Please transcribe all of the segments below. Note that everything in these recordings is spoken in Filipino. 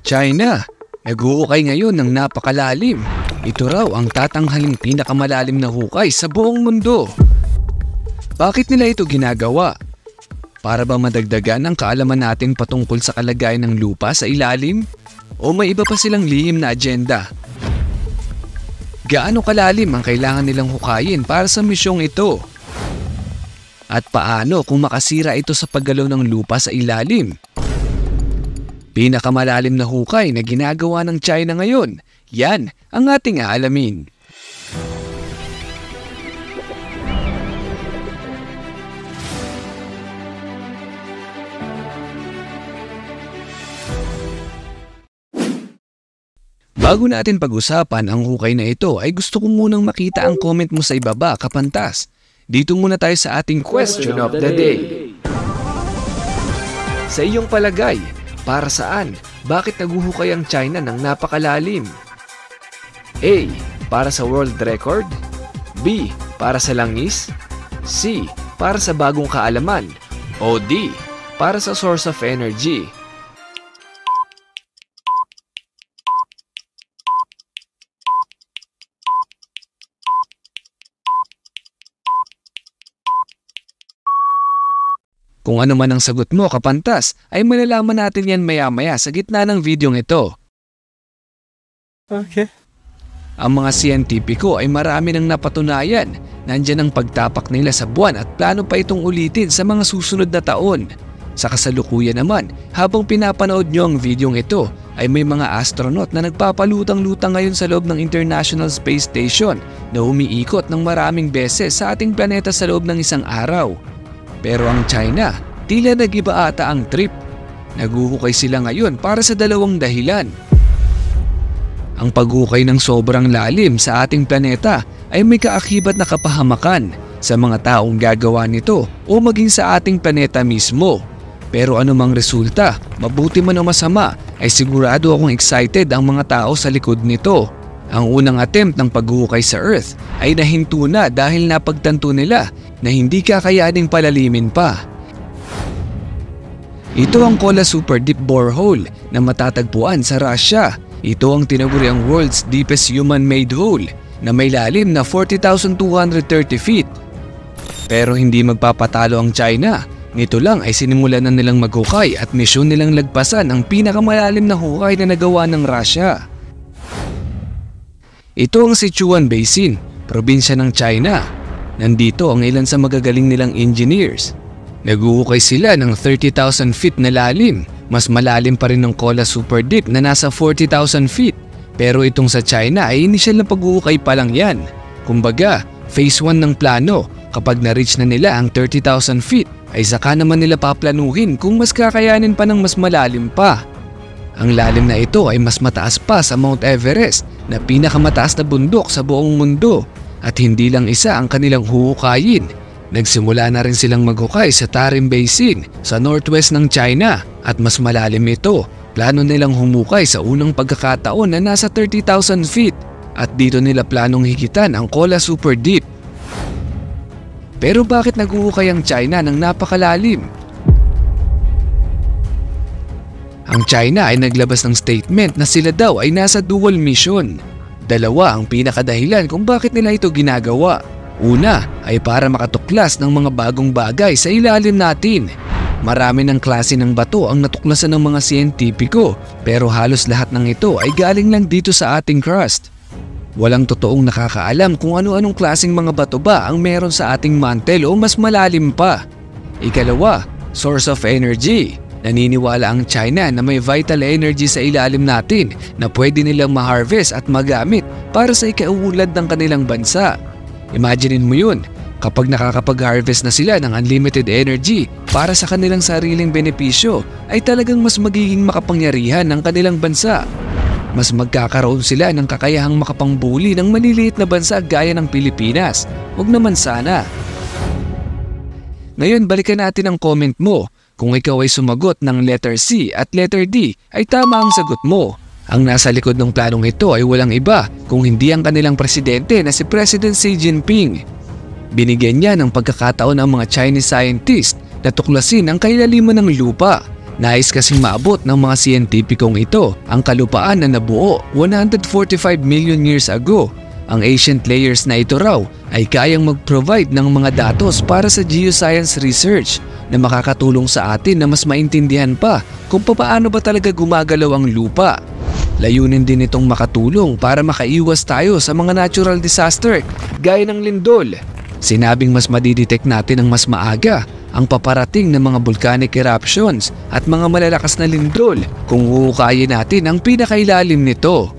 China, nag-uhukay ngayon ng napakalalim. Ito raw ang tatanghaling pinakamalalim na hukay sa buong mundo. Bakit nila ito ginagawa? Para ba madagdagan ang kaalaman natin patungkol sa kalagayan ng lupa sa ilalim? O may iba pa silang lihim na agenda? Gaano kalalim ang kailangan nilang hukayin para sa misyong ito? At paano kung makasira ito sa paggalaw ng lupa sa ilalim? Pinakamalalim na hukay na ginagawa ng China ngayon, yan ang ating aalamin. Bago natin pag-usapan ang hukay na ito ay gusto ko munang makita ang comment mo sa ibaba, kapantas. Dito muna tayo sa ating question of the day. Sa iyong palagay, para saan? Bakit naguhukay ang China ng napakalalim? A. Para sa world record. B. Para sa langis. C. Para sa bagong kaalaman. O D. Para sa source of energy. Kung ano man ang sagot mo, kapantas, ay malalaman natin yan maya-maya sa gitna ng videong ito. Okay. Ang mga siyentipiko ay marami nang napatunayan. Nandyan ang pagtapak nila sa buwan at plano pa itong ulitin sa mga susunod na taon. Sa kasalukuyan naman, habang pinapanood nyo ang videong ito, ay may mga astronaut na nagpapalutang-lutang ngayon sa loob ng International Space Station na umiikot ng maraming beses sa ating planeta sa loob ng isang araw. Pero ang China, tila nag-iba ata ang trip. Naguhukay sila ngayon para sa dalawang dahilan. Ang paghukay ng sobrang lalim sa ating planeta ay may kaakibat na kapahamakan sa mga taong gagawa nito o maging sa ating planeta mismo. Pero anumang resulta, mabuti man o masama, ay sigurado akong excited ang mga tao sa likod nito. Ang unang attempt ng paghukay sa Earth ay nahinto na dahil napagtanto nila na hindi kakayaning palalimin pa. Ito ang Kola Super Deep Borehole na matatagpuan sa Russia. Ito ang tinaguriang world's deepest human-made hole na may lalim na 40,230 feet. Pero hindi magpapatalo ang China. Nito lang ay sinimulan na nilang maghukay at misyon nilang lagpasan ang pinakamalalim na hukay na nagawa ng Russia. Ito ang Sichuan Basin, probinsya ng China. Nandito ang ilan sa magagaling nilang engineers. Naguhukay sila ng 30,000 feet na lalim. Mas malalim pa rin ng Kola Super Deep na nasa 40,000 feet. Pero itong sa China ay inisyal na paghuhukay pa lang yan. Kumbaga, phase 1 ng plano. Kapag na-reach na nila ang 30,000 feet, ay saka naman nila paplanuhin kung mas kakayanin pa ng mas malalim pa. Ang lalim na ito ay mas mataas pa sa Mount Everest na pinakamataas na bundok sa buong mundo. At hindi lang isa ang kanilang huhukayin. Nagsimula na rin silang maghukay sa Tarim Basin sa northwest ng China at mas malalim ito. Plano nilang humukay sa unang pagkakataon na nasa 30,000 feet at dito nila planong higitan ang Kola Super Deep. Pero bakit naghuhukay ang China ng napakalalim? Ang China ay naglabas ng statement na sila daw ay nasa dual mission. Dalawa ang pinakadahilan kung bakit nila ito ginagawa. Una ay para makatuklas ng mga bagong bagay sa ilalim natin. Marami ng klase ng bato ang natuklasan ng mga siyentipiko pero halos lahat ng ito ay galing lang dito sa ating crust. Walang totoong nakakaalam kung ano-anong klaseng mga bato ba ang meron sa ating mantle o mas malalim pa. Ikalawa, source of energy. Naniniwala ang China na may vital energy sa ilalim natin na pwede nilang ma-harvest at magamit para sa ikauunlad ng kanilang bansa. Imaginein mo yun, kapag nakakapag-harvest na sila ng unlimited energy para sa kanilang sariling benepisyo ay talagang mas magiging makapangyarihan ng kanilang bansa. Mas magkakaroon sila ng kakayahang makapangbuli ng maliliit na bansa gaya ng Pilipinas. Huwag naman sana. Ngayon balikan natin ang comment mo. Kung ikaw ay sumagot ng letter C at letter D ay tama ang sagot mo. Ang nasa likod ng planong ito ay walang iba kung hindi ang kanilang presidente na si President Xi Jinping. Binigyan niya ng pagkakataon ang mga Chinese scientists na tuklasin ang kailaliman ng lupa. Nais kasing maabot ng mga siyentipikong ito ang kalupaan na nabuo 145 million years ago. Ang ancient layers na ito raw ay kayang mag-provide ng mga datos para sa geoscience research na makakatulong sa atin na mas maintindihan pa kung paano ba talaga gumagalaw ang lupa. Layunin din itong makatulong para makaiwas tayo sa mga natural disaster gaya ng lindol. Sinabing mas madidetect natin ng mas maaga ang paparating ng mga volcanic eruptions at mga malalakas na lindol kung huhukayin natin ang pinakailalim nito.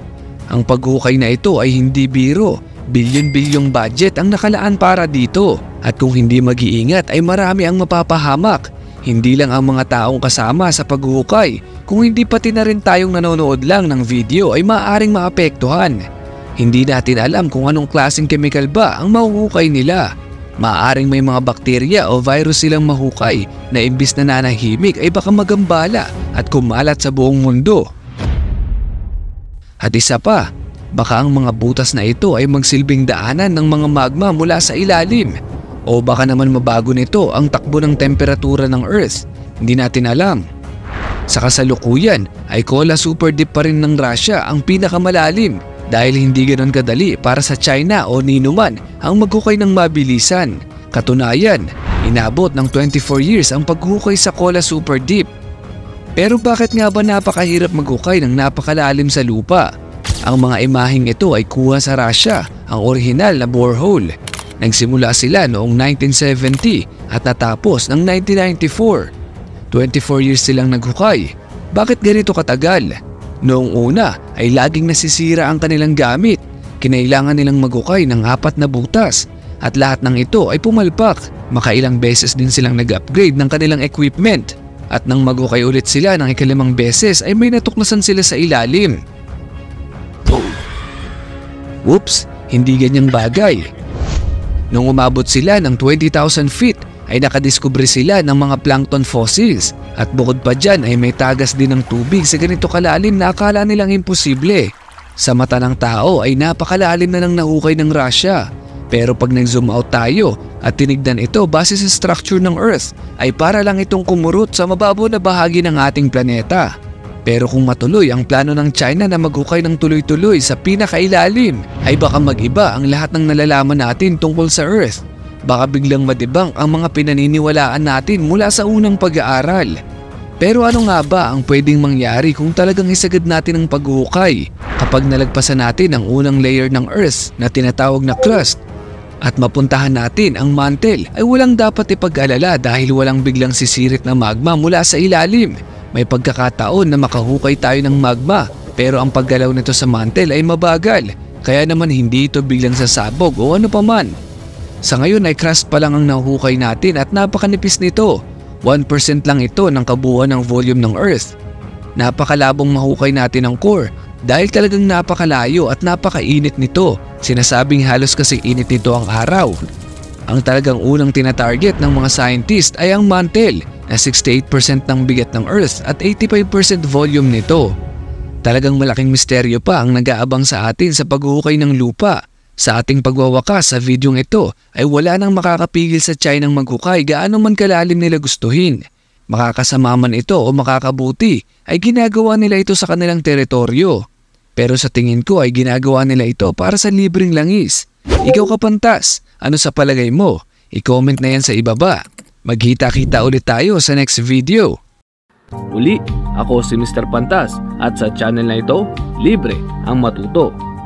Ang paghukay na ito ay hindi biro, bilyon-bilyong budget ang nakalaan para dito at kung hindi mag-iingat ay marami ang mapapahamak. Hindi lang ang mga taong kasama sa paghukay, kung hindi pati na rin tayong nanonood lang ng video ay maaaring maapektuhan. Hindi natin alam kung anong klaseng chemical ba ang mahuhukay nila. Maaaring may mga bakterya o virus silang mahukay na imbis na nanahimik ay baka magambala at kumalat sa buong mundo. At isa pa, baka ang mga butas na ito ay magsilbing daanan ng mga magma mula sa ilalim. O baka naman mabago nito ang takbo ng temperatura ng Earth. Hindi natin alam. Sa kasalukuyan ay Kola Super Deep pa rin ng Russia ang pinakamalalim dahil hindi ganoon kadali para sa China o nino man ang maghukay ng mabilisan. Katunayan, inabot ng 24 years ang paghukay sa Kola Super Deep. Pero bakit nga ba napakahirap maghukay ng napakalalim sa lupa? Ang mga imaheng ito ay kuha sa Russia, ang orihinal na borehole. Nagsimula sila noong 1970 at natapos ng 1994. 24 years silang naghukay. Bakit ganito katagal? Noong una ay laging nasisira ang kanilang gamit. Kinailangan nilang maghukay ng 4 na butas at lahat ng ito ay pumalpak. Makailang beses din silang nag-upgrade ng kanilang equipment at nang maghukay ulit sila ng ika-5 beses ay may natuklasan sila sa ilalim. Whoops, hindi ganyang bagay. Nung umabot sila ng 20,000 feet ay nakadiskubre sila ng mga plankton fossils at bukod pa dyan ay may tagas din ng tubig sa ganito kalalim na akala nilang imposible. Sa mata ng tao ay napakalalim na ng nahukay ng Russia. Pero pag nag-zoom out tayo at tinignan ito base sa structure ng Earth ay para lang itong kumurot sa mababaw na bahagi ng ating planeta. Pero kung matuloy ang plano ng China na maghukay ng tuloy-tuloy sa pinakailalim ay baka mag-iba ang lahat ng nalalaman natin tungkol sa Earth. Baka biglang madibang ang mga pinaniniwalaan natin mula sa unang pag-aaral. Pero ano nga ba ang pwedeng mangyari kung talagang isagad natin ang paghukay kapag nalagpasan natin ang unang layer ng Earth na tinatawag na crust at mapuntahan natin ang mantle ay walang dapat ipag-alala dahil walang biglang sisirit na magma mula sa ilalim. May pagkakataon na makahukay tayo ng magma pero ang paggalaw nito sa mantle ay mabagal kaya naman hindi ito biglang sasabog o ano paman. Sa ngayon ay crust pa lang ang nahuhukay natin at napakanipis nito. 1% lang ito ng kabuuan ng volume ng Earth. Napakalabong mahukay natin ang core dahil talagang napakalayo at napakainit nito. Sinasabing halos kasing init nito ang araw. Ang talagang unang tinatarget ng mga scientist ay ang mantle na 68% ng bigat ng Earth at 85% volume nito. Talagang malaking misteryo pa ang nag-aabang sa atin sa paghuhukay ng lupa. Sa ating pagwawakas sa videong ito ay wala nang makakapigil sa China ng maghukay gaano man kalalim nila gustuhin. Makakasama man ito o makakabuti ay ginagawa nila ito sa kanilang teritoryo. Pero sa tingin ko ay ginagawa nila ito para sa libreng langis. Ikaw kapantas, ano sa palagay mo? I-comment na yan sa ibaba. Magkita-kita ulit tayo sa next video. Uli, ako si Mr. Pantas at sa channel na ito, libre ang matuto.